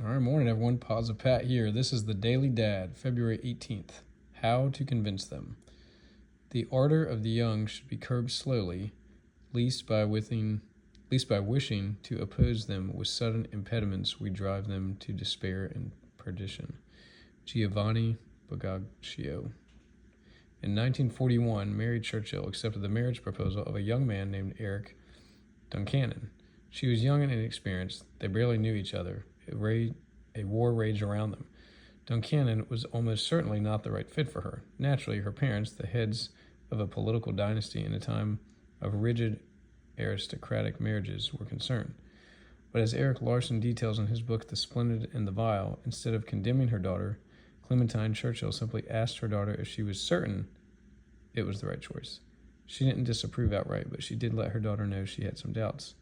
All right, morning, everyone. Pause of Pat here. This is the Daily Dad, February 18th. How to convince them. The ardor of the young should be curbed slowly, least by wishing to oppose them with sudden impediments we drive them to despair and perdition. Giovanni Boccaccio. In 1941, Mary Churchill accepted the marriage proposal of a young man named Eric Duncannon. She was young and inexperienced. They barely knew each other. A war raged around them. Duncannon was almost certainly not the right fit for her. Naturally, her parents, the heads of a political dynasty in a time of rigid aristocratic marriages, were concerned. But as Erik Larson details in his book The Splendid and the Vile, instead of condemning her daughter, Clementine Churchill simply asked her daughter if she was certain it was the right choice. She didn't disapprove outright, but she did let her daughter know she had some doubts.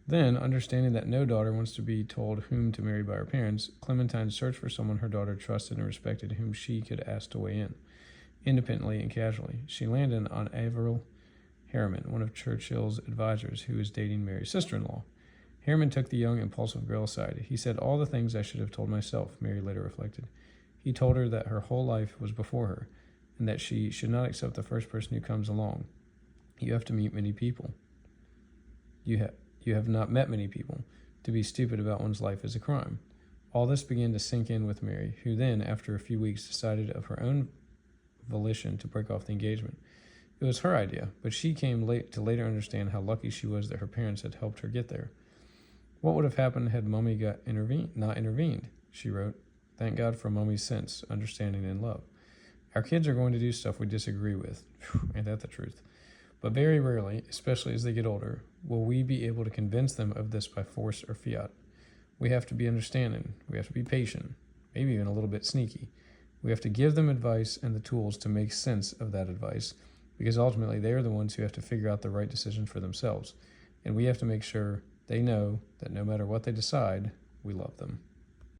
Then, understanding that no daughter wants to be told whom to marry by her parents, Clementine searched for someone her daughter trusted and respected whom she could ask to weigh in, independently and casually. She landed on Averil Harriman, one of Churchill's advisors, who was dating Mary's sister-in-law. Harriman took the young, impulsive girl aside. He said all the things I should have told myself, Mary later reflected. He told her that her whole life was before her, and that she should not accept the first person who comes along. You have to meet many people. You have not met many people. To be stupid about one's life is a crime. All this began to sink in with Mary, who then, after a few weeks, decided of her own volition to break off the engagement. It was her idea, but she came to later understand how lucky she was that her parents had helped her get there. What would have happened had Mummy not intervened? She wrote. Thank God for Mummy's sense, understanding, and love. Our kids are going to do stuff we disagree with. Ain't that the truth? But very rarely, especially as they get older, will we be able to convince them of this by force or fiat. We have to be understanding. We have to be patient, maybe even a little bit sneaky. We have to give them advice and the tools to make sense of that advice, because ultimately they are the ones who have to figure out the right decision for themselves. And we have to make sure they know that no matter what they decide, we love them.